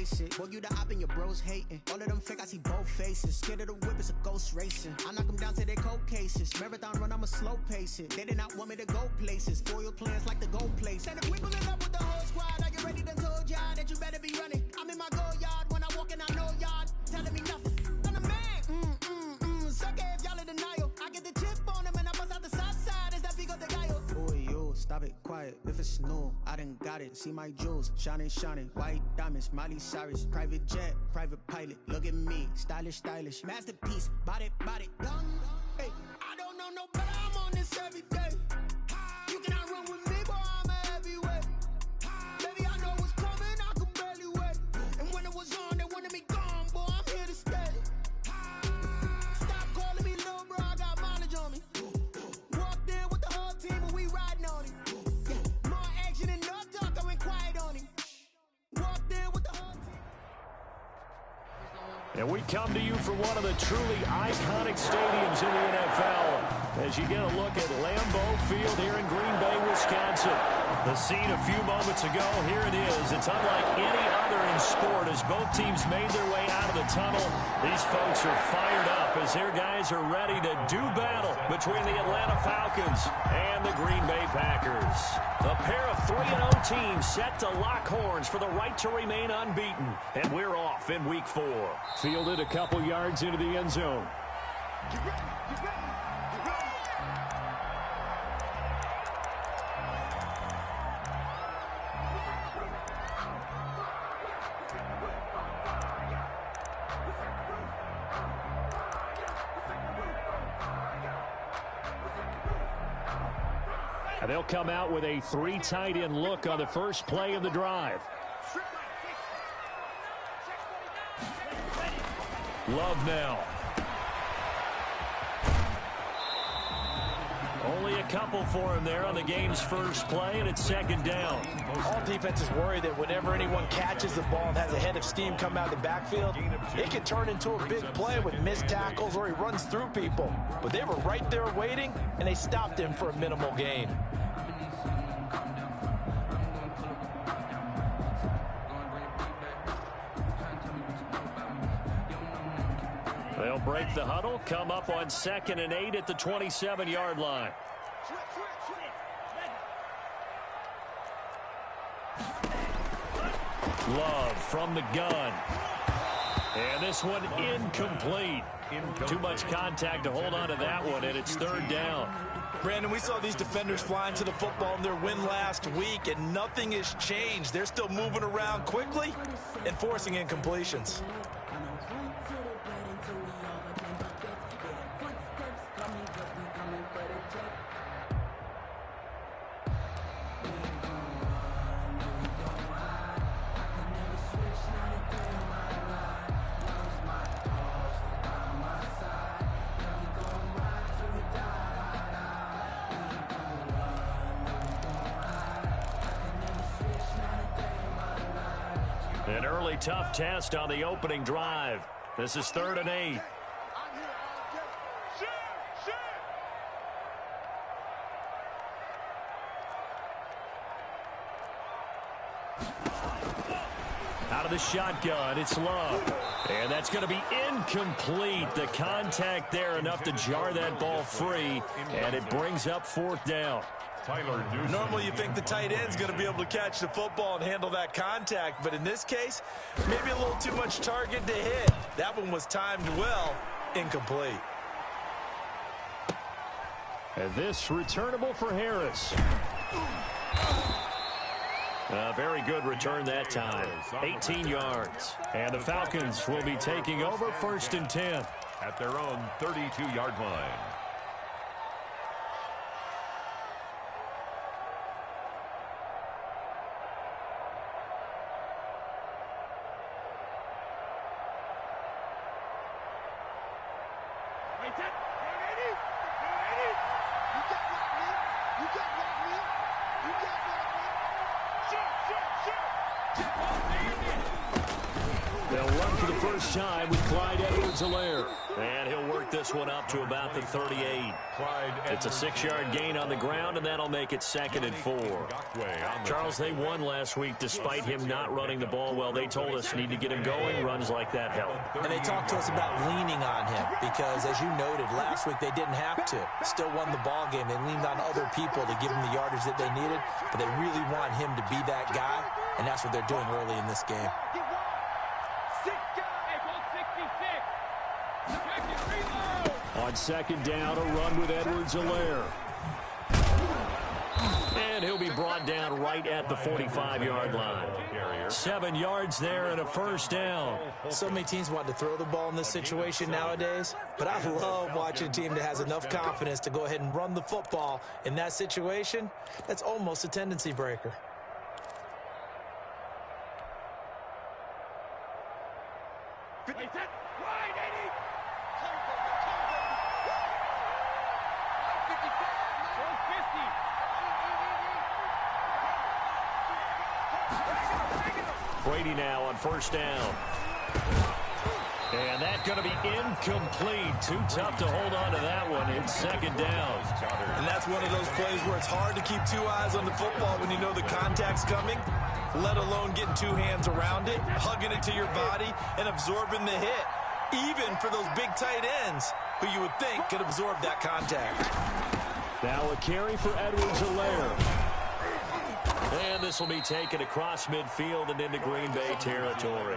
face it. Boy, you the op and your bros hating. All of them fake, I see both faces. Scared of the whip, it's a ghost racing. I knock them down to their cold cases. Marathon run, I'ma slow pace it. They did not want me to go places. Foil plans like the gold place. And if we pulling up with the whole squad, are you ready? Done told y'all that you better be running. I'm in my go yard when I walk in, I know y'all telling me nothing. I'm the man. Suck it if y'all in denial. I get the chip on them and I bust out the south side. Is that Vigo de Gallo? Oh, yo, stop it, quiet. If it's new, I done got it. See my jewels, shining, shining. White diamonds, Miley Cyrus. Private jet, private pilot. Look at me, stylish, stylish. Masterpiece, body, young. Hey, I don't know no better. I'm on this every day. You cannot run with me, boy. I'm a heavyweight. Baby, I know what's coming. I could barely wait. And when it was on, they wanted me gone, boy. I'm here to stay. Stop calling me little bro. I got mileage on me. Walked in with the whole team and we riding on it. Yeah. More action and no talk. I went quiet on him. Walked in with the whole team. And we come to you from one of the truly iconic stadiums in the NFL as you get a look at Lambeau Field here in Green Bay, Wisconsin. The scene a few moments ago, here it is. It's unlike any other in sport as both teams made their way out of the tunnel. These folks are fired up as their guys are ready to do battle between the Atlanta Falcons and the Green Bay Packers. A pair of 3-0 teams set to lock horns for the right to remain unbeaten. And we're off in week 4. Fielded a couple yards into the end zone. And they'll come out with a 3 tight end look on the first play of the drive. Love now. Only a couple for him there on the game's first play, and it's second down. All defenses worry that whenever anyone catches the ball and has a head of steam come out of the backfield, it can turn into a big play with missed tackles or he runs through people. But they were right there waiting, and they stopped him for a minimal gain. They'll break the huddle, come up on 2nd and 8 at the 27-yard line. Love from the gun. And this one incomplete. Too much contact to hold on to that one, and it's 3rd down. Brandon, we saw these defenders flying to the football in their win last week, and nothing has changed. They're still moving around quickly and forcing incompletions. An early tough test on the opening drive. This is 3rd and 8. Out of the shotgun, it's Love. And that's going to be incomplete. The contact there enough to jar that ball free, and it brings up 4th down. Normally you think the tight end's going to be able to catch the football and handle that contact, but in this case, maybe a little too much target to hit. That one was timed well, incomplete. And this returnable for Harris. A very good return that time. 18 yards. And the Falcons will be taking over 1st and 10. At their own 32-yard line. They'll run for the first time with Clyde Edwards-Helaire. And he'll work this one up to about the 38. It's a 6-yard gain on the ground, and that'll make it 2nd and 4. Charles, they won last week despite him not running the ball well. They told us need to get him going. Runs like that help. And they talked to us about leaning on him because, as you noted, last week they didn't have to. Still won the ball game. They leaned on other people to give him the yardage that they needed, but they really want him to be that guy, and that's what they're doing early in this game. On 2nd down, a run with Edwards-Helaire. And he'll be brought down right at the 45-yard line. 7 yards there and a 1st down. So many teams want to throw the ball in this situation nowadays, but I love watching a team that has enough confidence to go ahead and run the football in that situation. That's almost a tendency breaker. Brady now on 1st down. And that's going to be incomplete. Too tough to hold on to that one. It's 2nd down. And that's one of those plays where it's hard to keep 2 eyes on the football when you know the contact's coming, let alone getting 2 hands around it, hugging it to your body, and absorbing the hit, even for those big tight ends who you would think could absorb that contact. Now a carry for Edwards-Helaire. And this will be taken across midfield and into Green Bay territory.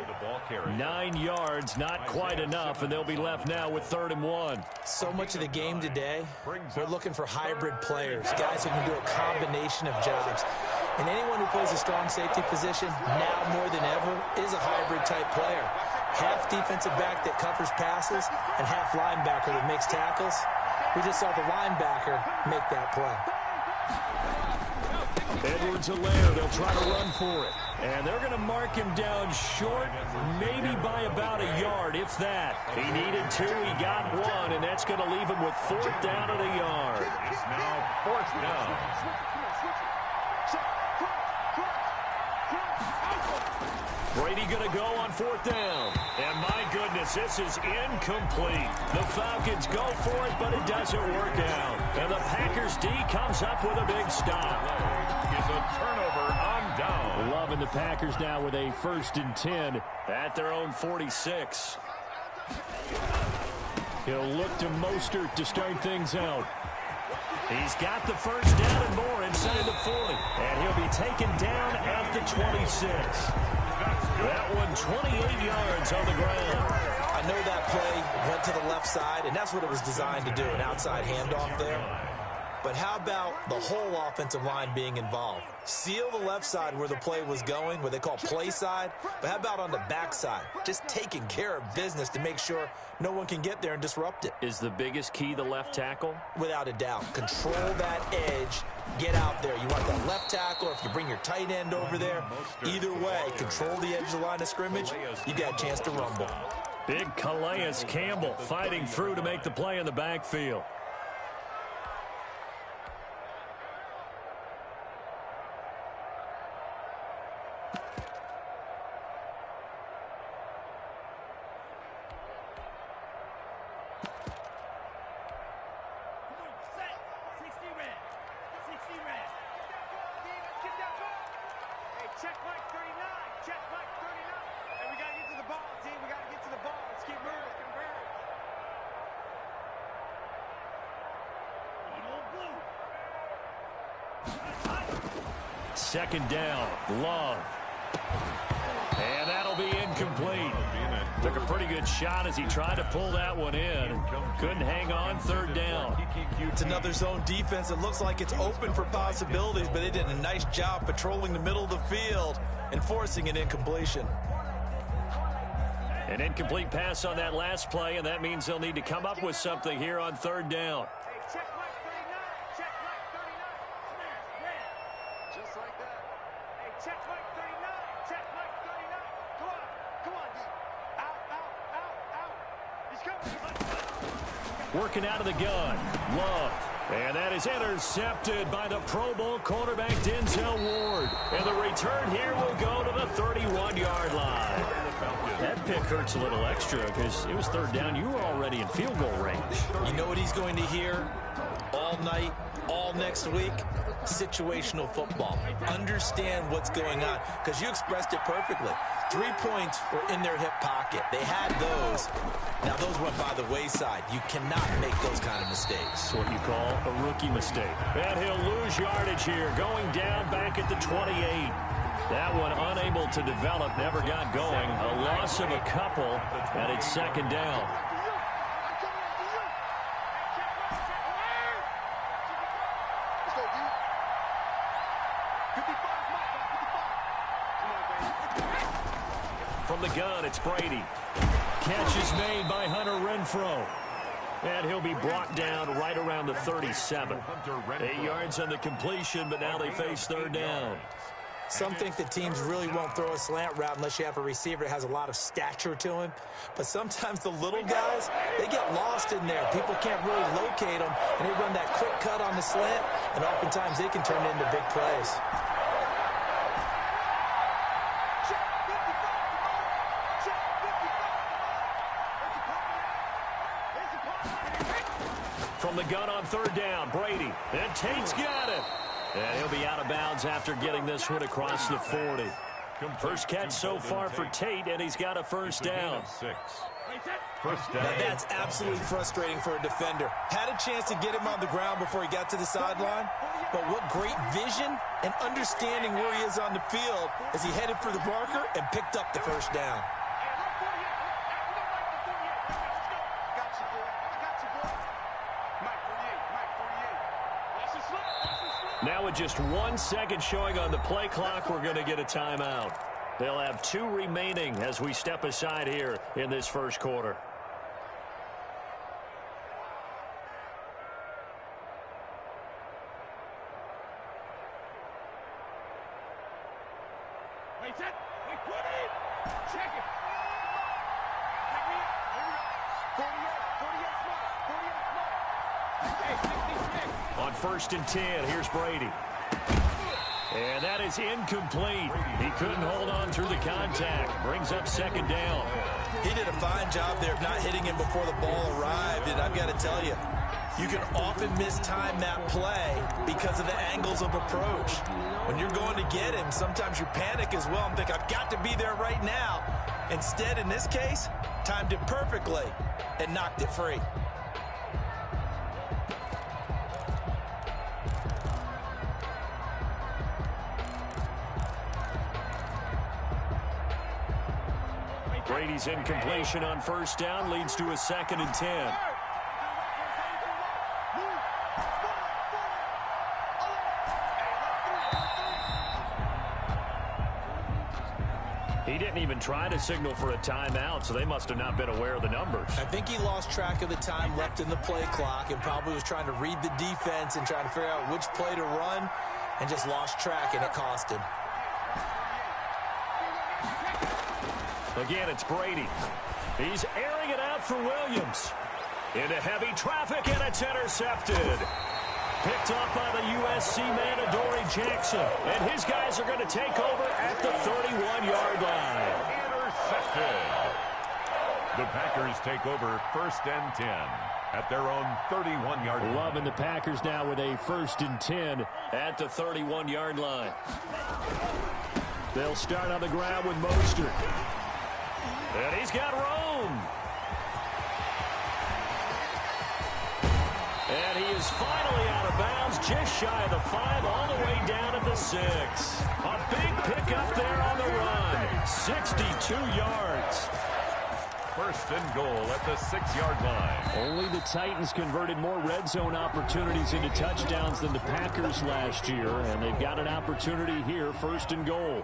9 yards, not quite enough, and they'll be left now with 3rd and 1. So much of the game today, we're looking for hybrid players, guys who can do a combination of jobs. And anyone who plays a strong safety position, now more than ever, is a hybrid-type player. Half defensive back that covers passes and half linebacker that makes tackles. We just saw the linebacker make that play. Edwards-Helaire, they'll try to run for it. And they're going to mark him down short, maybe by about a yard, if that. He needed 2, he got 1, and that's going to leave him with 4th down and a yard. It's now 4th down. Brady going to go on 4th down. And my goodness, this is incomplete. The Falcons go for it, but it doesn't work out. And the Packers D comes up with a big stop. Is a turnover on down. Loving the Packers now with a 1st and 10 at their own 46. He'll look to Mostert to start things out. He's got the 1st down and more inside the 40. And he'll be taken down at the 26. That one 28 yards on the ground. I know that play went to the left side, and that's what it was designed to do, an outside handoff there. But how about the whole offensive line being involved? Seal the left side where the play was going, what they call play side. But how about on the back side? Just taking care of business to make sure no one can get there and disrupt it. Is the biggest key the left tackle? Without a doubt. Control that edge. Get out there. You want that left tackle, or if you bring your tight end over there, either way, control the edge of the line of scrimmage, you got a chance to rumble. Big Calais Campbell fighting through to make the play in the backfield. Second down, Love. And that'll be incomplete. Took a pretty good shot as he tried to pull that one in. Couldn't hang on, 3rd down. It's another zone defense. It looks like it's open for possibilities, but they did a nice job patrolling the middle of the field and forcing an incompletion. An incomplete pass on that last play, and that means they'll need to come up with something here on 3rd down. Working out of the gun, Love. And that is intercepted by the Pro Bowl cornerback Denzel Ward. And the return here will go to the 31-yard line. That pick hurts a little extra because it was third down. You were already in field goal range. You know what he's going to hear all night, all next week? Situational football. Understand what's going on, because you expressed it perfectly. 3 points were in their hip pocket. They had those. Now those went by the wayside. You cannot make those kind of mistakes. What you call a rookie mistake. And he'll lose yardage here, going down back at the 28. That one unable to develop, never got going. A loss of a couple, and it's second down. From the gun, it's Brady. Catch is made by Hunter Renfrow. And he'll be brought down right around the 37. 8 yards on the completion, but now they face third down. Some think that teams really won't throw a slant route unless you have a receiver that has a lot of stature to him. But sometimes the little guys, they get lost in there. People can't really locate them, and they run that quick cut on the slant, and oftentimes they can turn it into big plays. From the gun on third down, Brady. And Tate's got it. And he'll be out of bounds after getting this one across the 40. First catch so far for Tate, and he's got a first down. First down. Now that's absolutely frustrating for a defender. Had a chance to get him on the ground before he got to the sideline, but what great vision and understanding where he is on the field as he headed for the marker and picked up the first down. Now with just 1 second showing on the play clock, we're going to get a timeout. They'll have 2 remaining as we step aside here in this first quarter. On 1st and 10, here's Brady. And that is incomplete. He couldn't hold on through the contact. Brings up second down. He did a fine job there of not hitting him before the ball arrived, and I've got to tell you, you can often mistime that play because of the angles of approach. When you're going to get him, sometimes you panic as well and think, I've got to be there right now. Instead, in this case, timed it perfectly and knocked it free. Brady's incompletion on first down leads to a 2nd and 10. He didn't even try to signal for a timeout, so they must have not been aware of the numbers. I think he lost track of the time left in the play clock and probably was trying to read the defense and trying to figure out which play to run and just lost track, and it cost him. Again, it's Brady. He's airing it out for Williams. Into heavy traffic, and it's intercepted. Picked up by the USC man, Adoree Jackson. And his guys are going to take over at the 31-yard line. Intercepted. The Packers take over 1st and 10 at their own 31-yard line. Loving the Packers now with a 1st and 10 at the 31-yard line. They'll start on the ground with Mostert. And he's got Rome. And he is finally out of bounds, just shy of the 5, all the way down at the 6. A big pickup there on the run. 62 yards. 1st and goal at the 6-yard line. Only the Titans converted more red zone opportunities into touchdowns than the Packers last year, and they've got an opportunity here, 1st and goal.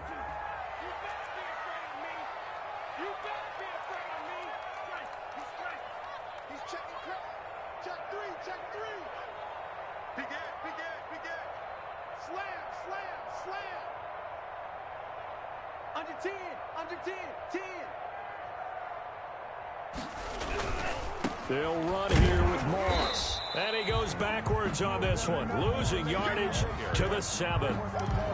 They'll run here with Moss. And he goes backwards on this one, losing yardage to the 7.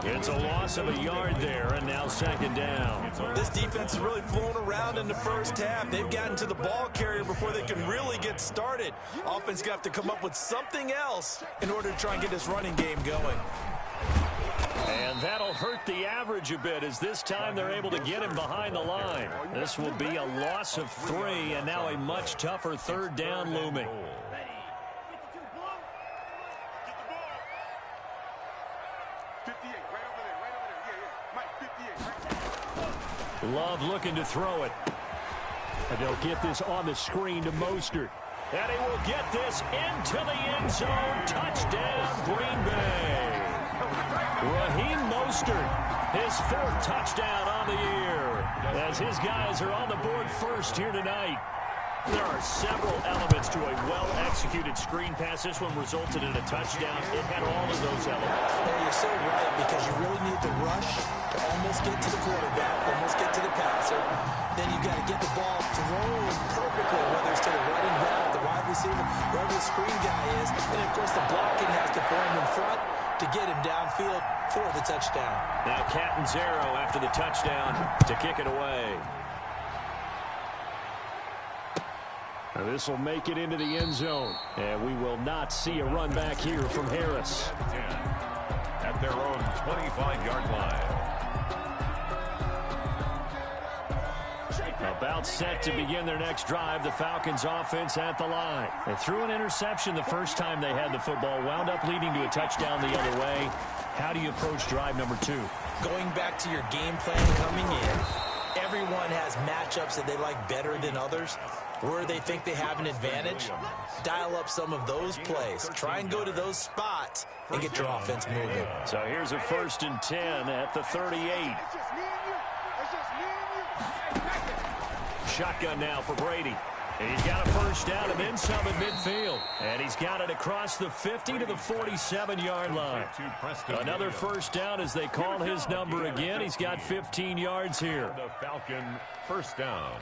It's a loss of a yard there, and now second down. This defense is really flown around in the first half. They've gotten to the ball carrier before they can really get started. Offense going to have to come up with something else in order to try and get this running game going. And that'll hurt the average a bit as this time they're able to get him behind the line. This will be a loss of 3, and now a much tougher third down looming. Love looking to throw it. And they'll get this on the screen to Mostert. And he will get this into the end zone. Touchdown, Green Bay. Raheem Mostert, his 4th touchdown on the year. As his guys are on the board first here tonight. There are several elements to a well-executed screen pass. This one resulted in a touchdown. It had all of those elements. Yeah, you're so right, because you really need the rush to almost get to the quarterback, almost get to the passer. Then you've got to get the ball thrown perfectly, whether it's to the running back, the wide receiver, wherever the screen guy is. And, of course, the blocking has to form in front to get him downfield for the touchdown. Now Catanzaro after the touchdown to kick it away. This will make it into the end zone. And we will not see a run back here from Harris. At their own 25-yard line. About set to begin their next drive. The Falcons offense at the line. They threw an interception the first time they had the football. Wound up leading to a touchdown the other way. How do you approach drive number 2? Going back to your game plan coming in, everyone has matchups that they like better than others. Where they think they have an advantage, dial up some of those plays. Try and go to those spots and get your offense moving. So here's a 1st and 10 at the 38. Shotgun now for Brady. He's got a first down and then some at midfield. And he's got it across the 50 to the 47-yard line. Another first down as they call his number again. He's got 15 yards here. The Falcon first down.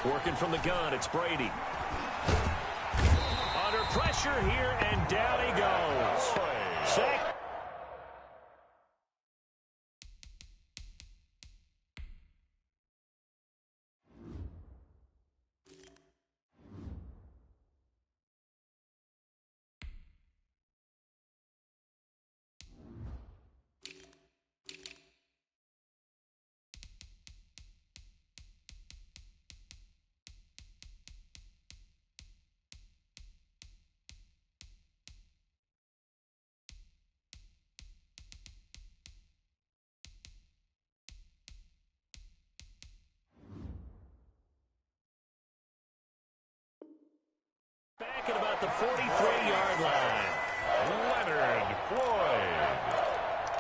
Working from the gun, it's Brady. Under pressure here, and down he goes. Sack. Back at about the 43-yard line. Leonard Floyd.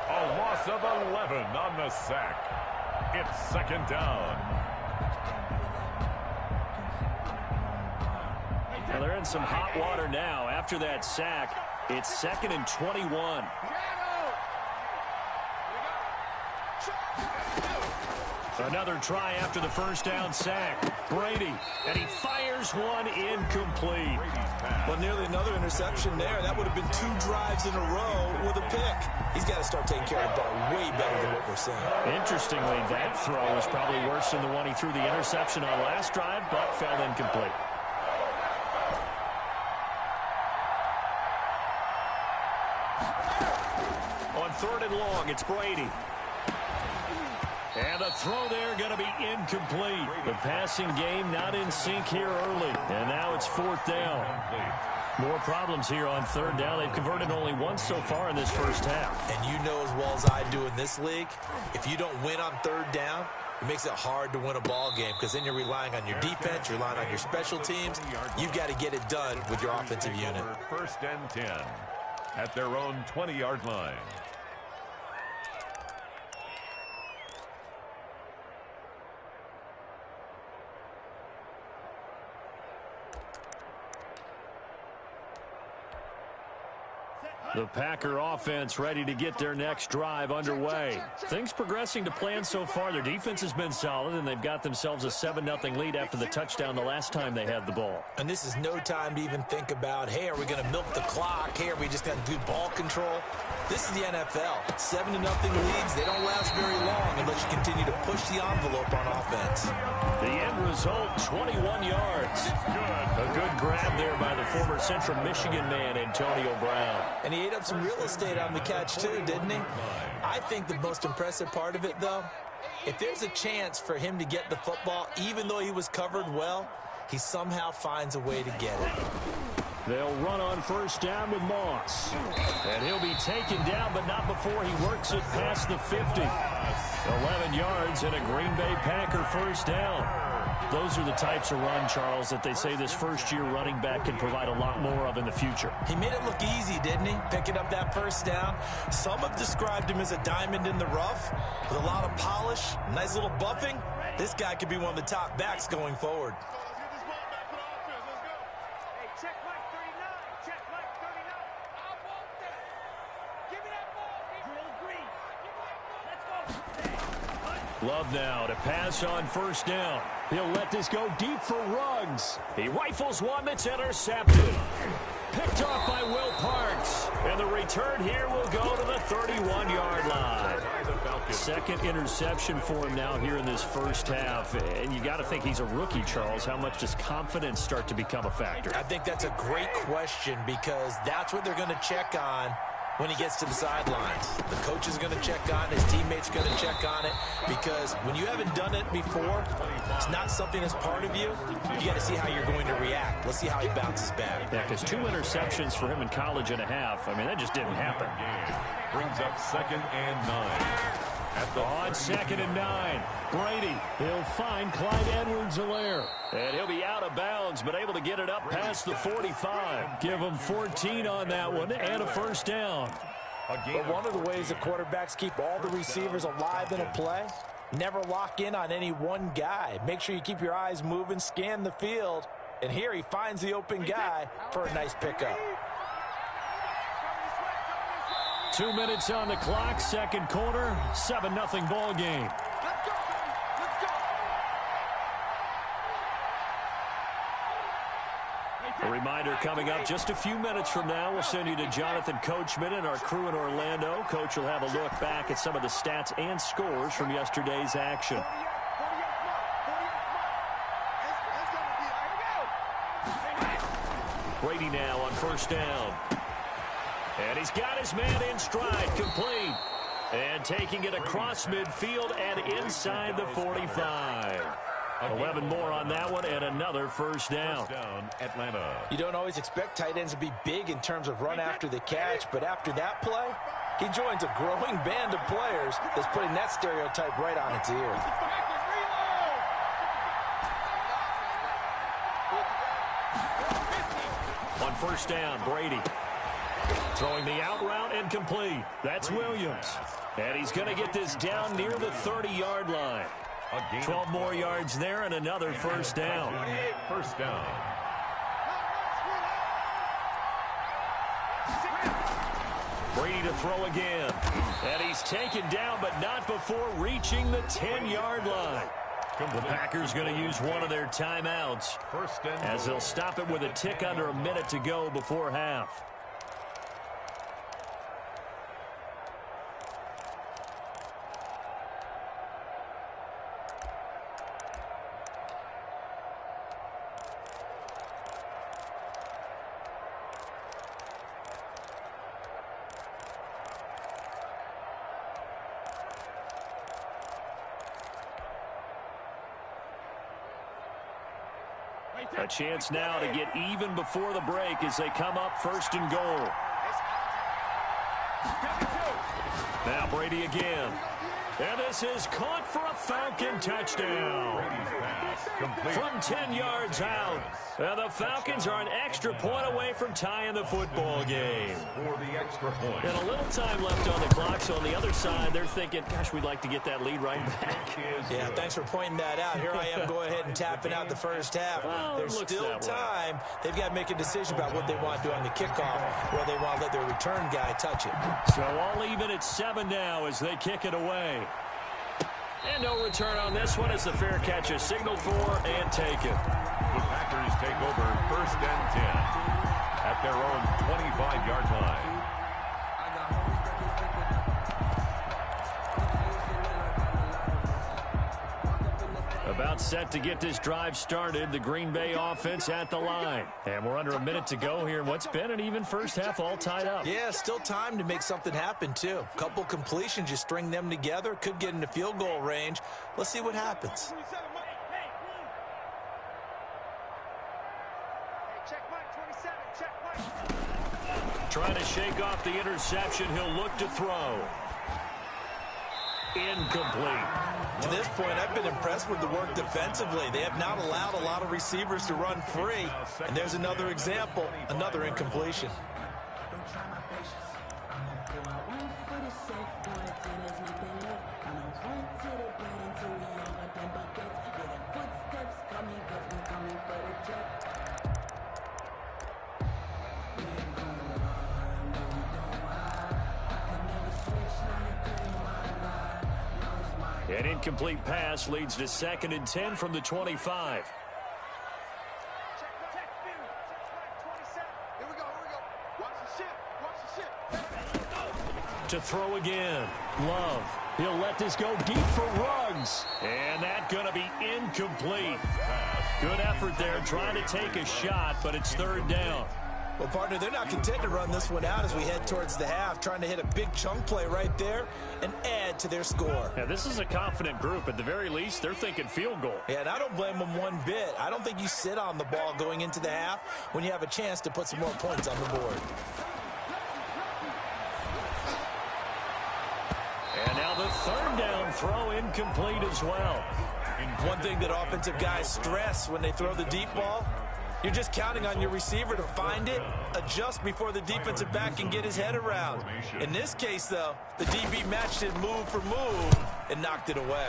A loss of 11 on the sack. It's second down. Well, they're in some hot water now. After that sack, it's 2nd and 21. Another try after the first down sack. Brady, and he fires one incomplete. Well, nearly another interception there. That would have been 2 drives in a row with a pick. He's got to start taking care of the ball way better than what we're seeing. Interestingly, that throw was probably worse than the one he threw the interception on last drive, but fell incomplete. On 3rd and long, it's Brady. And the throw there going to be incomplete. The passing game not in sync here early. And now it's 4th down. More problems here on 3rd down. They've converted only once so far in this first half. And you know as well as I do in this league, if you don't win on 3rd down, it makes it hard to win a ball game because then you're relying on your defense, you're relying on your special teams. You've got to get it done with your offensive unit. 1st and 10 at their own 20-yard line. The Packer offense ready to get their next drive underway. Things progressing to plan so far. Their defense has been solid, and they've got themselves a 7-0 lead after the touchdown the last time they had the ball. And this is no time to even think about, hey, are we going to milk the clock? Hey, are we just going to do ball control? This is the NFL. 7-0 leads, they don't last very long unless you continue to push the envelope on offense. The end result, 21 yards. A good grab there by the former Central Michigan man, Antonio Brown. And he ate up some real estate on the catch too, didn't he? I think the most impressive part of it, though, if there's a chance for him to get the football, even though he was covered well, he somehow finds a way to get it. They'll run on first down with Moss. And he'll be taken down, but not before he works it past the 50. 11 yards and a Green Bay Packer first down. Those are the types of run, Charles, that they say this first-year running back can provide a lot more of in the future. He made it look easy, didn't he? Picking up that first down. Some have described him as a diamond in the rough with a lot of polish, nice little buffing. This guy could be one of the top backs going forward. Love now to pass on first down. He'll let this go deep for Ruggs. He rifles one that's intercepted. Picked off by Will Parks. And the return here will go to the 31-yard line. Second interception for him now here in this first half. And you got to think he's a rookie, Charles. How much does confidence start to become a factor? I think that's a great question because that's what they're going to check on when he gets to the sidelines. The coach is going to check on it. His teammates are going to check on it because when you haven't done it before, it's not something that's part of you. You got to see how you're going to react. Let's see how he bounces back. Yeah, because 2 interceptions for him in college and a half. I mean, that just didn't happen. Brings up 2nd and 9. On 2nd and 9, Brady, he'll find Clyde Edwards-Helaire. And he'll be out of bounds, but able to get it up past the 45. Give him 14 on that one and a first down. But one of the ways the quarterbacks keep all the receivers alive in a play, never lock in on any one guy. Make sure you keep your eyes moving, scan the field. And here he finds the open guy for a nice pickup. 2 minutes on the clock, second quarter, 7-0 ball game. A reminder coming up just a few minutes from now, we'll send you to Jonathan Coachman and our crew in Orlando. Coach will have a look back at some of the stats and scores from yesterday's action. Brady now on first down. And he's got his man in stride, complete. And taking it across midfield and inside the 45. 11 more on that one and another first down. Atlanta. You don't always expect tight ends to be big in terms of run after the catch, but after that play, he joins a growing band of players that's putting that stereotype right on its ear. On first down, Brady. Throwing the out route and complete. That's Williams. And he's going to get this down near the 30-yard line. 12 more yards there and another first down. First down. Brady to throw again. And he's taken down, but not before reaching the 10-yard line. The Packers going to use one of their timeouts as they'll stop it with a tick under a minute to go before half. A chance now to get even before the break as they come up first and goal. Now Brady again. And this is caught for a Falcon touchdown. From 10 yards out. The Falcons are an extra point away from tying the football game. And a little time left on the clock, so on the other side, they're thinking, gosh, we'd like to get that lead right back. Yeah, thanks for pointing that out. Here I am going ahead and tapping out the first half. There's still time. They've got to make a decision about what they want to do on the kickoff, where they want to let their return guy touch it. So all even at 7 now as they kick it away. And no return on this one as the fair catch is signaled for and taken. The Packers take over 1st and 10 at their own 25-yard line. About set to get this drive started, the Green Bay offense at the line. And we're under a minute to go here in what's been an even first half, all tied up. Yeah, still time to make something happen, too. Couple completions, you string them together, could get into field goal range. Let's see what happens. Trying to shake off the interception, he'll look to throw. Incomplete. To this point, I've been impressed with the work defensively. They have not allowed a lot of receivers to run free. And there's another example, another incompletion. An incomplete pass leads to 2nd and 10 from the 25. To throw again. Love. He'll let this go deep for Ruggs. And that's going to be incomplete. Good effort there trying to take a shot, but it's 3rd down. Well, partner, they're not content to run this one out as we head towards the half, trying to hit a big chunk play right there and add to their score. Yeah, this is a confident group. At the very least, they're thinking field goal. Yeah, and I don't blame them one bit. I don't think you sit on the ball going into the half when you have a chance to put some more points on the board. And now the 3rd down throw incomplete as well. One thing that offensive guys stress when they throw the deep ball, you're just counting on your receiver to find it, adjust before the defensive back can get his head around. In this case, though, the DB matched it move for move and knocked it away.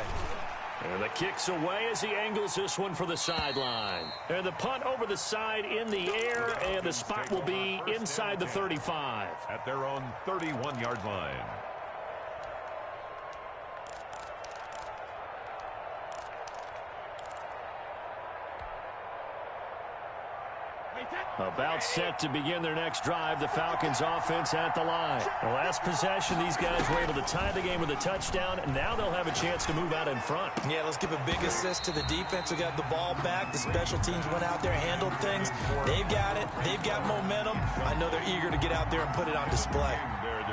And the kick's away as he angles this one for the sideline. And the punt over the side in the air, and the spot will be inside the 35. At their own 31-yard line. About set to begin their next drive, the Falcons offense at the line. The last possession, these guys were able to tie the game with a touchdown, and now they'll have a chance to move out in front. Yeah, let's give a big assist to the defense who got the ball back. The special teams went out there, handled things. They've got it. They've got momentum. I know they're eager to get out there and put it on display.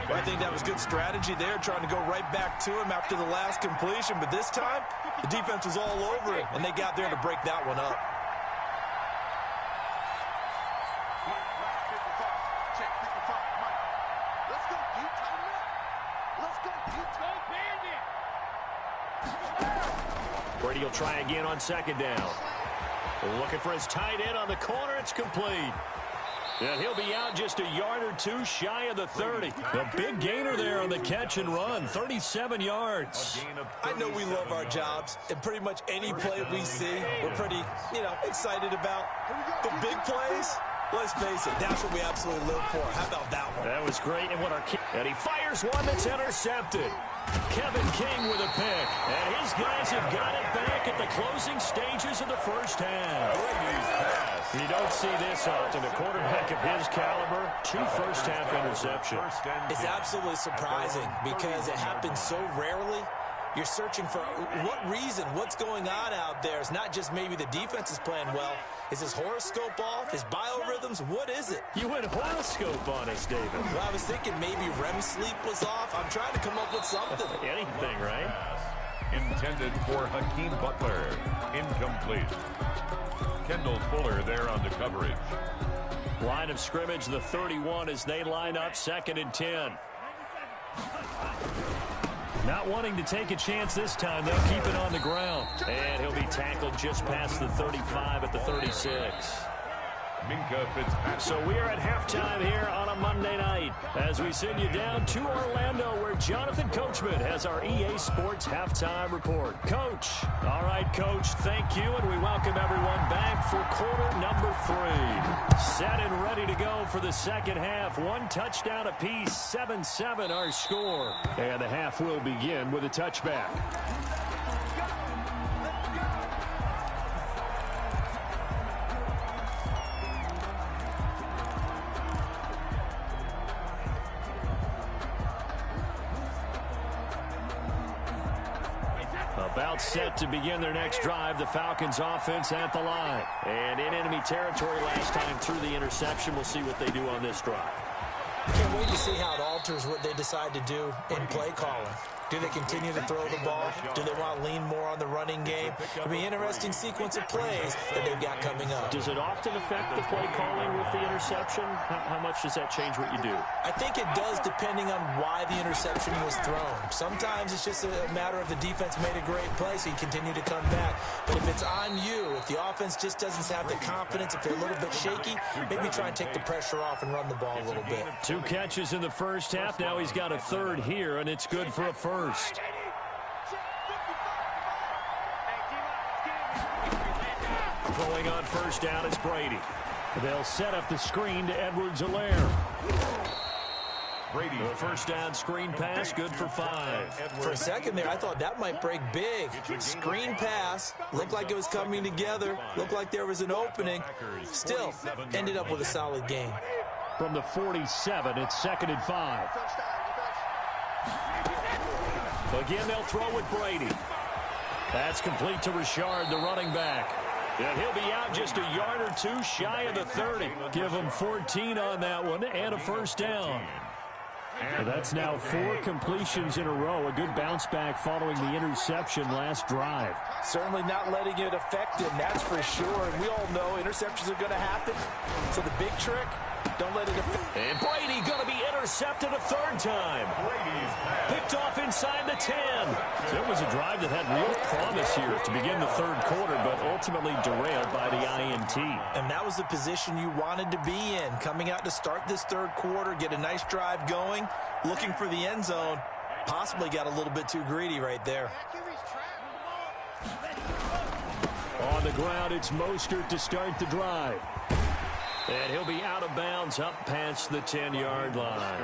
I think that was good strategy there, trying to go right back to him after the last completion. But this time, the defense was all over it, and they got there to break that one up. Brady will try again on 2nd down. Looking for his tight end on the corner. It's complete. And he'll be out just a yard or two shy of the 30. A big gainer there on the catch and run, 37 yards. I know we love our jobs, and pretty much any play we see, we're pretty, excited about. But big plays, let's face it, that's what we absolutely live for. How about that one? That was great. And he fires one that's intercepted. Kevin King with a pick. And his guys have got it back at the closing stages of the first half. You don't see this often. A quarterback of his caliber, 2 first-half interceptions. It's absolutely surprising because it happens so rarely. You're searching for what reason, what's going on out there. It's not just maybe the defense is playing well. Is his horoscope off? His biorhythms? What is it? You went horoscope on us, David. Well, I was thinking maybe REM sleep was off. I'm trying to come up with something. Anything, right? Intended for Hakeem Butler. Incomplete. Kendall Fuller there on the coverage. Line of scrimmage, the 31 as they line up 2nd and 10. Not wanting to take a chance this time, they'll keep it on the ground. And he'll be tackled just past the 35 at the 36. So we are at halftime here on a Monday night as we send you down to Orlando where Jonathan Coachman has our EA Sports halftime report. Coach. All right, Coach, thank you, and we welcome everyone back for quarter number 3. Set and ready to go for the second half. One touchdown apiece, 7-7 our score. And the half will begin with a touchback. About set to begin their next drive, the Falcons offense at the line. And in enemy territory last time through the interception. We'll see what they do on this drive. Can't wait to see how it alters what they decide to do in play calling. Do they continue to throw the ball? Do they want to lean more on the running game? It'll be an interesting sequence of plays that they've got coming up. Does it often affect the play calling with the interception? How much does that change what you do? I think it does depending on why the interception was thrown. Sometimes it's just a matter of the defense made a great play, so you continue to come back. But if it's on you, if the offense just doesn't have the confidence, if they're a little bit shaky, maybe try and take the pressure off and run the ball a little bit. 2 catches in the first half. Now he's got a third here, and it's good for a first. Going on first down is Brady. They'll set up the screen to Edwards-Helaire. Brady. The first down screen pass, good for 5. For a second there, I thought that might break big. Screen pass, looked like it was coming together, looked like there was an opening. Still, ended up with a solid gain. From the 47, it's 2nd and 5. Again, they'll throw with Brady. That's complete to Richard, the running back. And he'll be out just a yard or 2 shy of the 30. Give him 14 on that one and a first down. And that's now 4 completions in a row. A good bounce back following the interception last drive. Certainly not letting it affect him, that's for sure. And we all know interceptions are going to happen. So the big trick, don't let it affect. And Brady going to be intercepted a 3rd time. Picked off inside the 10. So it was a drive that had real promise here to begin the 3rd quarter, but ultimately derailed by the INT. And that was the position you wanted to be in. Coming out to start this 3rd quarter, get a nice drive going, looking for the end zone. Possibly got a little bit too greedy right there. On the ground, it's Mostert to start the drive. And he'll be out of bounds up past the 10-yard line.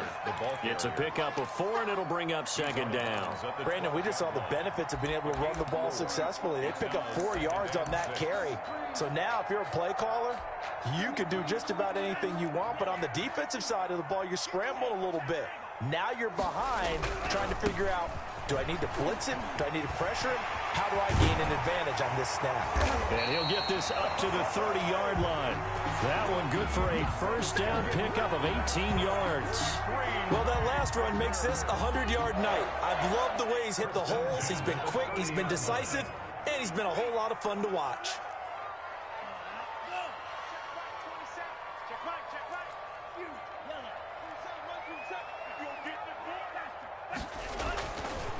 It's a pickup of 4, and it'll bring up 2nd down. Brandon, we just saw the benefits of being able to run the ball successfully. They pick up 4 yards on that carry. So now, if you're a play caller, you can do just about anything you want. But on the defensive side of the ball, you're scrambling a little bit. Now you're behind, trying to figure out, do I need to blitz him? Do I need to pressure him? How do I gain an advantage on this snap? And he'll get this up to the 30-yard line. That one good for a first down pickup of 18 yards. Well, that last run makes this a 100-yard night. I've loved the way he's hit the holes. He's been quick, he's been decisive, and he's been a whole lot of fun to watch.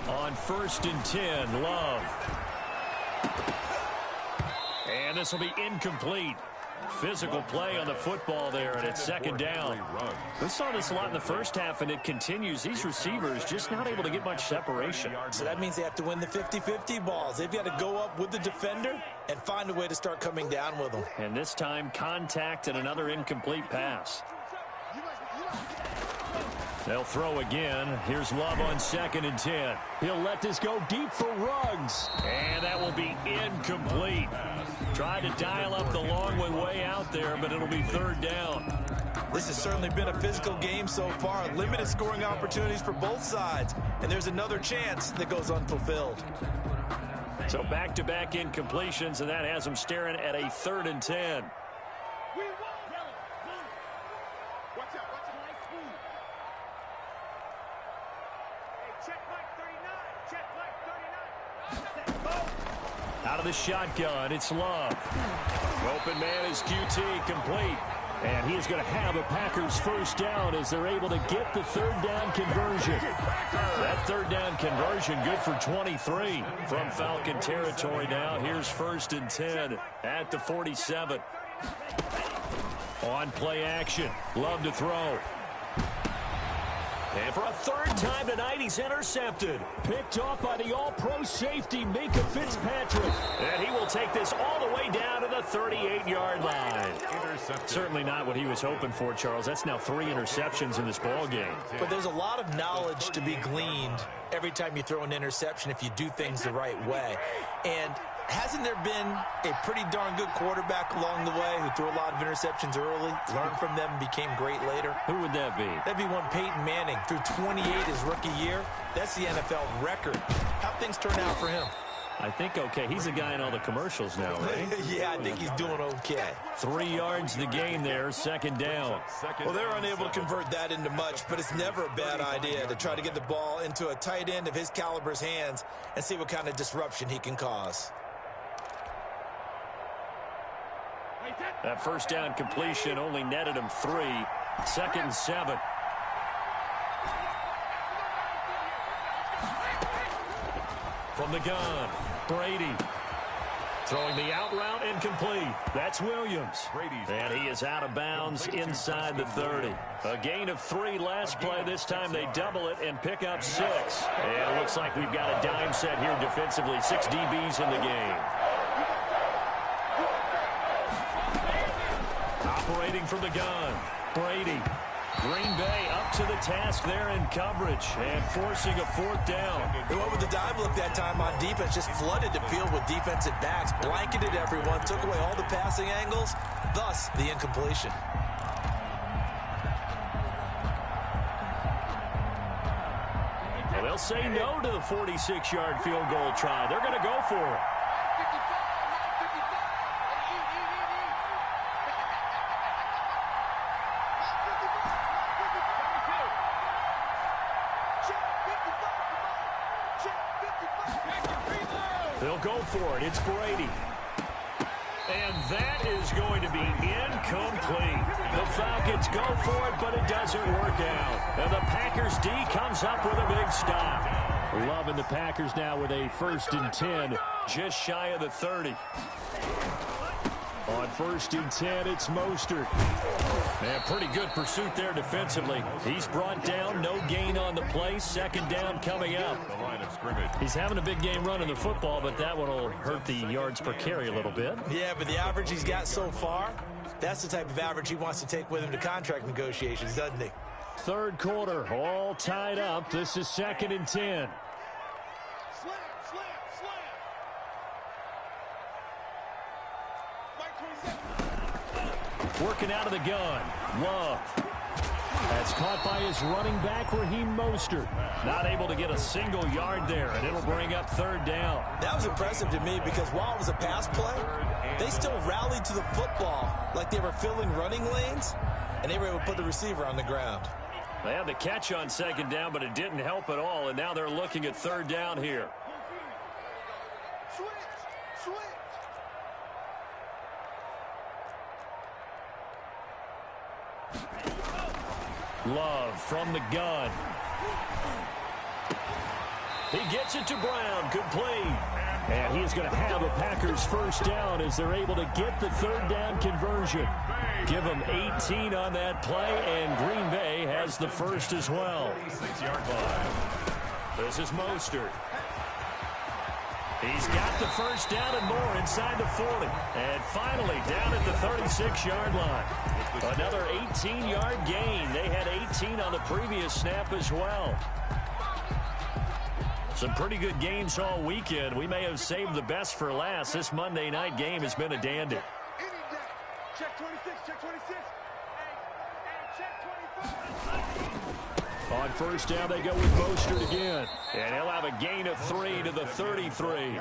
On 1st and 10, Love. And this will be incomplete. Physical play on the football there, and it's 2nd down. We saw this a lot in the first half, and it continues. These receivers just not able to get much separation. So that means they have to win the 50-50 balls. They've got to go up with the defender and find a way to start coming down with them. And this time, contact and another incomplete pass. They'll throw again. Here's Love on 2nd and 10. He'll let this go deep for Ruggs. And that will be incomplete. Tried to dial up the long one way out there, but it'll be 3rd down. This has certainly been a physical game so far. Limited scoring opportunities for both sides. And there's another chance that goes unfulfilled. So back-to-back incompletions, and that has them staring at a 3rd and 10. Out of the shotgun, it's Love. Open man is QT, complete. And he is going to have a Packers first down as they're able to get the third down conversion. That third down conversion good for 23 from Falcon territory now. Here's 1st and 10 at the 47. On play action. Love to throw. And for a third time tonight, he's intercepted. Picked off by the all-pro safety, Minkah Fitzpatrick. And he will take this all the way down to the 38-yard line. Certainly not what he was hoping for, Charles. That's now 3 interceptions in this ball game. But there's a lot of knowledge to be gleaned every time you throw an interception if you do things the right way. And hasn't there been a pretty darn good quarterback along the way who threw a lot of interceptions early, learned from them, and became great later? Who would that be? That'd be one Peyton Manning. Threw 28 his rookie year. That's the NFL record. How'd things turn out for him? I think okay. He's a guy in all the commercials now, right? Yeah, I think he's doing okay. 3 yards the gain there, 2nd down. Well, they're unable to convert that into much, but it's never a bad idea to try to get the ball into a tight end of his caliber's hands and see what kind of disruption he can cause. That first down completion only netted him 3. 2nd and 7. From the gun, Brady. Throwing the out route incomplete. That's Williams. And he is out of bounds inside the 30. A gain of 3 last play. This time they double it and pick up 6. And it looks like we've got a dime set here defensively. 6 DBs in the game. Operating from the gun, Brady. Green Bay up to the task there in coverage and forcing a 4th down. He went with the dive look that time on defense, just flooded the field with defensive backs, blanketed everyone, took away all the passing angles, thus the incompletion. Well, they'll say no to the 46-yard field goal try. They're going to go for it. They'll go for it. It's Brady. And that is going to be incomplete. The Falcons go for it, but it doesn't work out. And the Packers D comes up with a big stop. Loving the Packers now with a 1st and 10, just shy of the 30. On 1st and 10, it's Mostert. And pretty good pursuit there defensively. He's brought down, no gain on the play. 2nd down coming up. He's having a big game running the football, but that one will hurt the yards per carry a little bit. Yeah, but the average he's got so far, that's the type of average he wants to take with him to contract negotiations, doesn't he? 3rd quarter, all tied up. This is 2nd and 10. Working out of the gun. Love. That's caught by his running back, Raheem Mostert. Not able to get a single yard there, and it'll bring up 3rd down. That was impressive to me because while it was a pass play, they still rallied to the football like they were filling running lanes, and they were able to put the receiver on the ground. They had the catch on 2nd down, but it didn't help at all, and now they're looking at 3rd down here. Love from the gun. He gets it to Brown, complete. And he is going to have a Packers first down as they're able to get the 3rd down conversion. Give them 18 on that play, and Green Bay has the first as well. 6-yard line. This is Mostert. He's got the first down and more inside the 40. And finally down at the 36-yard line. Another 18-yard gain. They had 18 on the previous snap as well. Some pretty good games all weekend. We may have saved the best for last. This Monday night game has been a dandy. Check 26, check 26. On 1st down, they go with Mostert again. And he'll have a gain of 3 to the 33.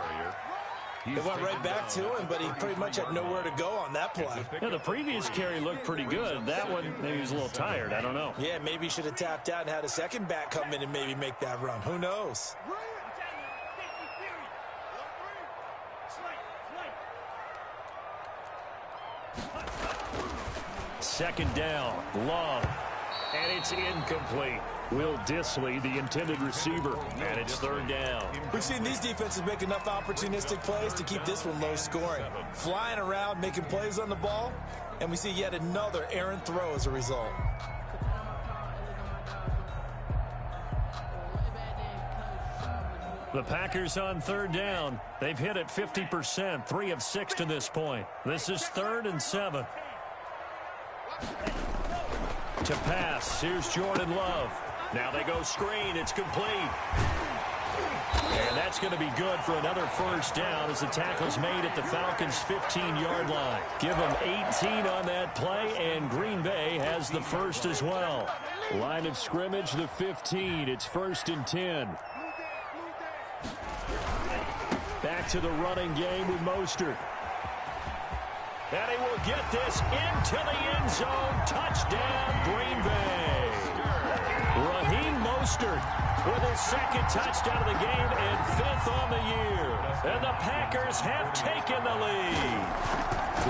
They went right back to him, but he pretty much had nowhere to go on that play. Yeah, the previous carry looked pretty good. That one, maybe he was a little tired. I don't know. Yeah, maybe he should have tapped out and had a second back come in and maybe make that run. Who knows? second down. Love. And it's incomplete. Will Dissly, the intended receiver, and it's third down. We've seen these defenses make enough opportunistic plays to keep this one low scoring. Flying around, making plays on the ball, and we see yet another errant throw as a result. The Packers on third down. They've hit it 50%, 3 of 6 to this point. This is 3rd and 7. To pass, here's Jordan Love. Now they go screen, it's complete. And that's going to be good for another first down as the tackle's made at the Falcons' 15-yard line. Give them 18 on that play, and Green Bay has the first as well. Line of scrimmage, the 15. It's 1st and 10. Back to the running game with Mostert. And he will get this into the end zone. Touchdown, Green Bay. Raheem Mostert with his 2nd touchdown of the game and 5th on the year. And the Packers have taken the lead.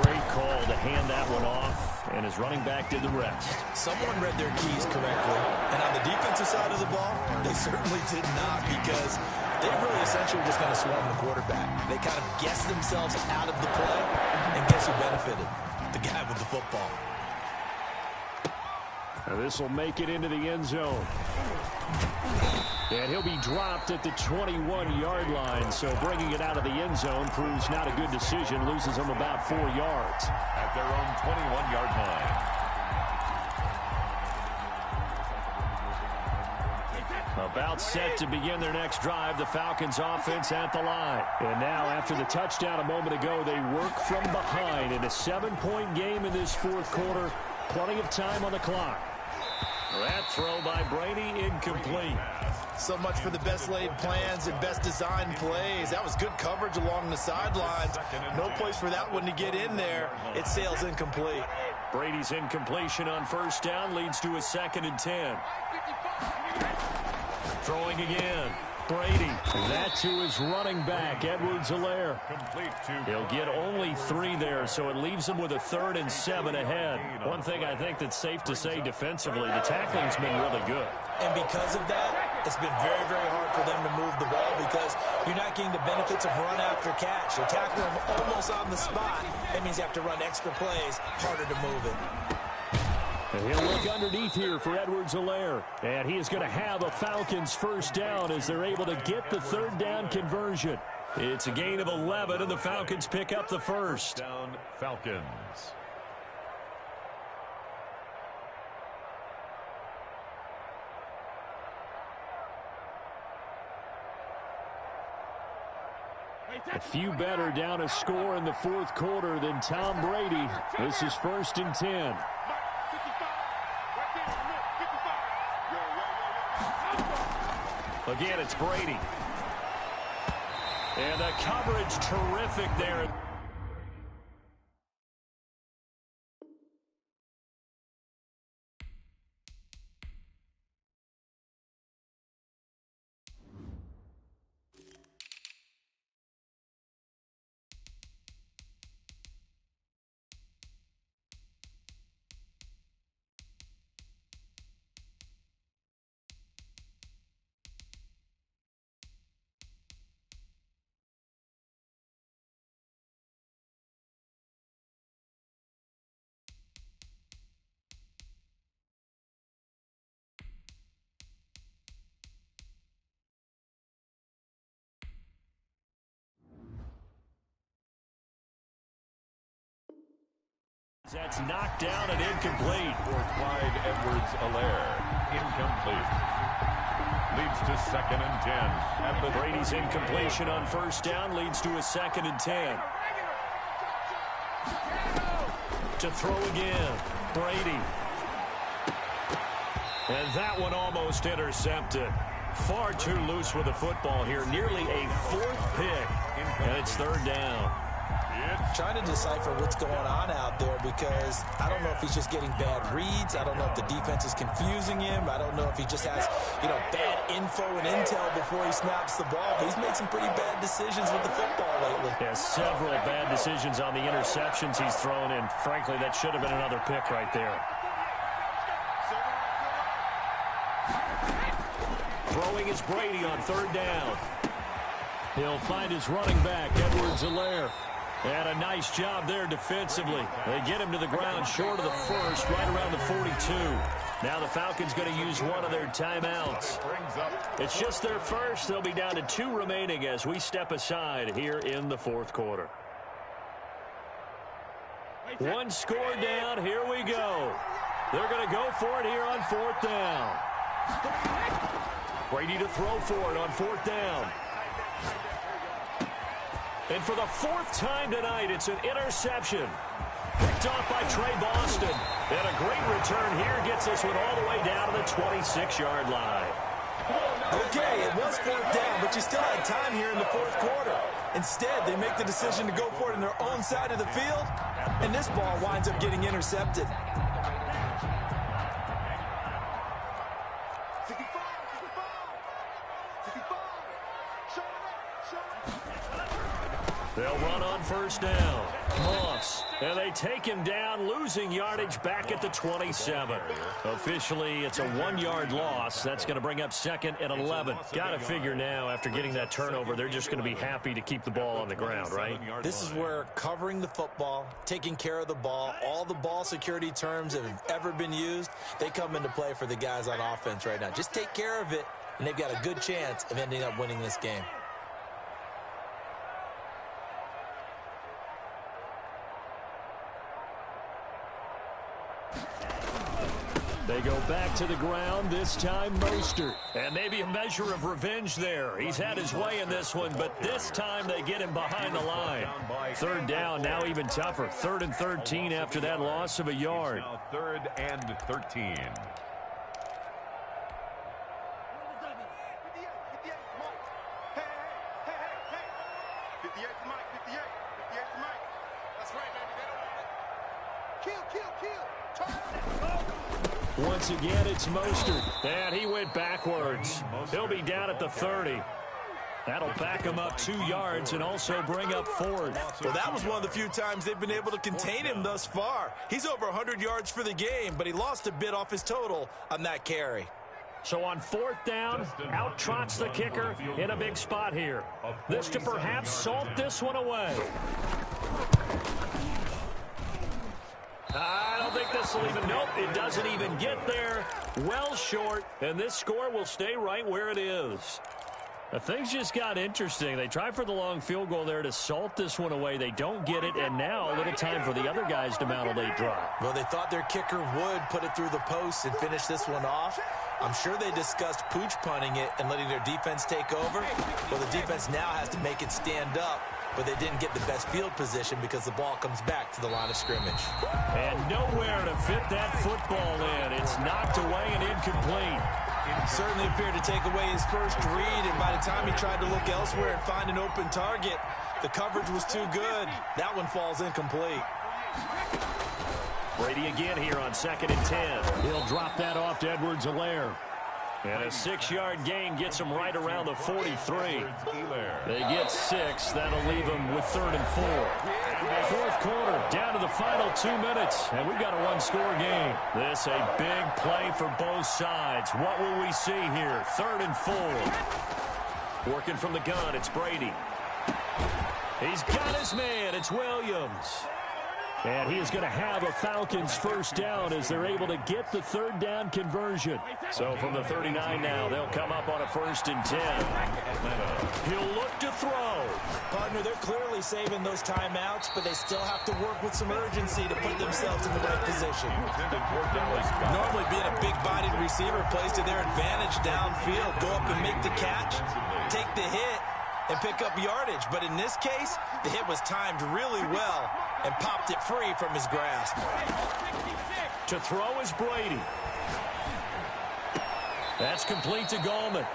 Great call to hand that one off, and his running back did the rest. Someone read their keys correctly, and on the defensive side of the ball, they certainly did not, because they really essentially just going to swarm the quarterback. They kind of guessed themselves out of the play, and guess who benefited? The guy with the football. Now this will make it into the end zone. And he'll be dropped at the 21-yard line, so bringing it out of the end zone proves not a good decision. Loses him about 4 yards. At their own 21-yard line. About set to begin their next drive, the Falcons offense at the line. And now, after the touchdown a moment ago, they work from behind in a 7-point game in this 4th quarter. Plenty of time on the clock. That throw by Brady incomplete. So much for the best laid plans and best designed plays. That was good coverage along the sidelines. No place for that one to get in there. It sails incomplete. Brady's incompletion on 1st down leads to a 2nd and 10. Throwing again. Brady. That to his running back, Edwards-Helaire. He'll get only 3 there, so it leaves him with a 3rd and 7 ahead. One thing I think that's safe to say defensively, the tackling's been really good. And because of that, it's been very, very hard for them to move the ball because you're not getting the benefits of run after catch. You're tackling them almost on the spot. That means you have to run extra plays, harder to move it. And he'll look underneath here for Edwards-Helaire. And he is going to have a Falcons first down as they're able to get the 3rd down conversion. It's a gain of 11, and the Falcons pick up the first. Down Falcons. A few better down a score in the 4th quarter than Tom Brady. This is 1st and 10. Again, it's Brady. And the coverage terrific there. That's knocked down and incomplete. For Clyde Edwards-Helaire. Incomplete. Leads to 2nd and 10. At the Brady's incompletion on 1st down leads to a 2nd and 10. To throw again. Brady. And that one almost intercepted. Far too loose with the football here. Nearly a 4th pick. And it's 3rd down. Trying to decipher what's going on out there because I don't know if he's just getting bad reads. I don't know if the defense is confusing him. I don't know if he just has, bad info and intel before he snaps the ball. But he's made some pretty bad decisions with the football lately. Yeah, several bad decisions on the interceptions he's thrown, and frankly, that should have been another pick right there. Throwing is Brady on third down. He'll find his running back, Edwards-Helaire. And a nice job there defensively. They get him to the ground short of the first, right around the 42. Now the Falcons going to use one of their timeouts. It's just their first. They'll be down to 2 remaining as we step aside here in the fourth quarter. One score down. Here we go. They're going to go for it here on fourth down. Brady to throw for it on fourth down. And for the 4th time tonight, it's an interception. Picked off by Trey Boston. And a great return here gets this one all the way down to the 26-yard line. Okay, it was 4th down, but you still had time here in the fourth quarter. Instead, they make the decision to go for it in their own side of the field, and this ball winds up getting intercepted. They'll run on first down. Moss. And they take him down, losing yardage back at the 27. Officially, it's a 1-yard loss. That's going to bring up 2nd and 11. Got to figure now, after getting that turnover, they're just going to be happy to keep the ball on the ground, right? This is where covering the football, taking care of the ball, all the ball security terms that have ever been used, they come into play for the guys on offense right now. Just take care of it, and they've got a good chance of ending up winning this game. They go back to the ground, this time Mostert. And maybe a measure of revenge there. He's had his way in this one, but this time they get him behind the line. Third down, now even tougher. 3rd and 13 after that loss of a yard. Now 3rd and 13. Once again, it's Mostert. And he went backwards. He'll be down at the 30. That'll back him up 2 yards and also bring up 4th. Well, that was one of the few times they've been able to contain him thus far. He's over 100 yards for the game, but he lost a bit off his total on that carry. So on 4th down, out trots the kicker in a big spot here. This to perhaps salt this one away. I don't think this will even, nope, it doesn't even get there. Well short, and this score will stay right where it is. Things just got interesting. They try for the long field goal there to salt this one away. They don't get it, and now a little time for the other guys to mount a late drive. Well, they thought their kicker would put it through the post and finish this one off. I'm sure they discussed pooch punting it and letting their defense take over. Well, the defense now has to make it stand up, but they didn't get the best field position because the ball comes back to the line of scrimmage. And nowhere to fit that football in. It's knocked away and incomplete. Certainly appeared to take away his first read, and by the time he tried to look elsewhere and find an open target, the coverage was too good. That one falls incomplete. Brady again here on 2nd and 10. He'll drop that off to Edwards-Helaire. And a 6-yard gain gets him right around the 43. They get 6. That'll leave them with 3rd and 4. Fourth quarter, down to the final 2 minutes, and we've got a one-score game. This a big play for both sides. What will we see here? 3rd and 4. Working from the gun, it's Brady. He's got his man. It's Williams. And he is going to have a Falcons first down as they're able to get the 3rd down conversion. So from the 39 now, they'll come up on a 1st and 10. He'll look to throw. Partner, they're clearly saving those timeouts, but they still have to work with some urgency to put themselves in the right position. Normally being a big-bodied receiver plays to their advantage downfield. Go up and make the catch, take the hit, and pick up yardage. But in this case, the hit was timed really well and popped it free from his grasp. To throw is Brady. That's complete to Gallman.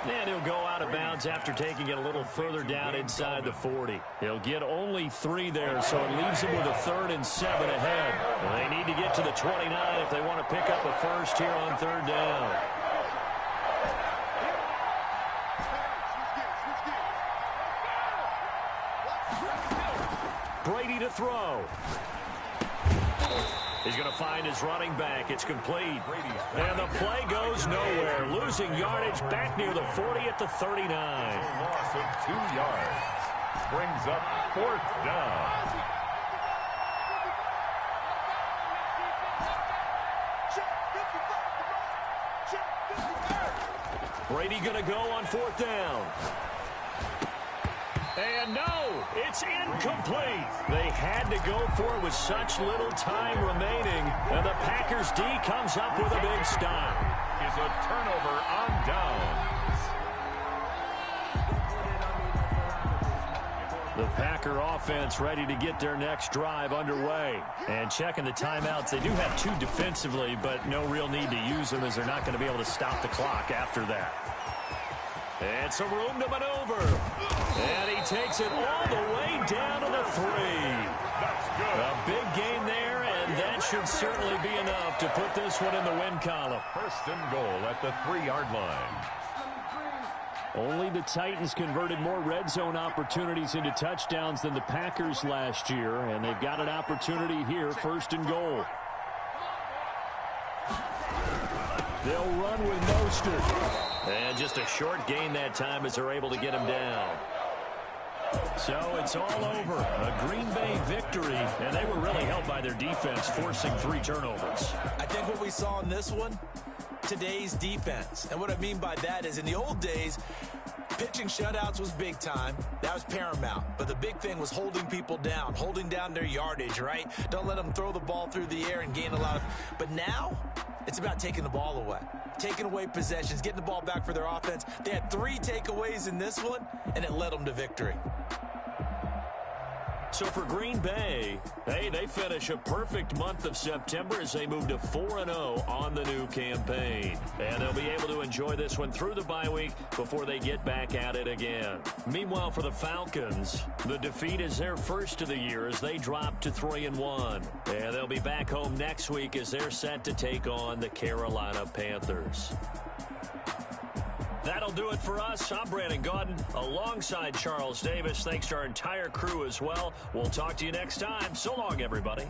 And he'll go out of bounds after taking it a little further down inside the 40. He'll get only 3 there, so it leaves him with a 3rd and 7 ahead. And they need to get to the 29 if they want to pick up a first here on 3rd down. Brady to throw. He's going to find his running back. It's complete. And the play goes nowhere. Losing yardage back near the 40 at the 39. Loss of 2 yards. Brings up 4th down. Brady going to go on 4th down. And no, it's incomplete. They had to go for it with such little time remaining. And the Packers D comes up with a big stop. Is a turnover on downs. The Packer offense ready to get their next drive underway. And checking the timeouts, they do have 2 defensively, but no real need to use them as they're not going to be able to stop the clock after that. And some room to maneuver. And he takes it all the way down to the 3. That's good. A big gain there, and that should certainly be enough to put this one in the win column. 1st and goal at the 3-yard line. Only the Titans converted more red zone opportunities into touchdowns than the Packers last year, and they've got an opportunity here, 1st and goal. They'll run with Mostert. And just a short gain that time as they're able to get him down. So it's all over. A Green Bay victory, and they were really helped by their defense, forcing 3 turnovers. I think what we saw in this one, today's defense. And what I mean by that is in the old days, pitching shutouts was big time. That was paramount. But the big thing was holding people down, holding down their yardage, right? Don't let them throw the ball through the air and gain a lot of... But now, it's about taking the ball away. Taking away possessions, getting the ball back for their offense. They had 3 takeaways in this one, and it led them to victory. So for Green Bay, hey, they finish a perfect month of September as they move to 4-0 on the new campaign. And they'll be able to enjoy this one through the bye week before they get back at it again. Meanwhile, for the Falcons, the defeat is their first of the year as they drop to 3-1. And they'll be back home next week as they're set to take on the Carolina Panthers. That'll do it for us. I'm Brandon Gaudin alongside Charles Davis. Thanks to our entire crew as well. We'll talk to you next time. So long, everybody.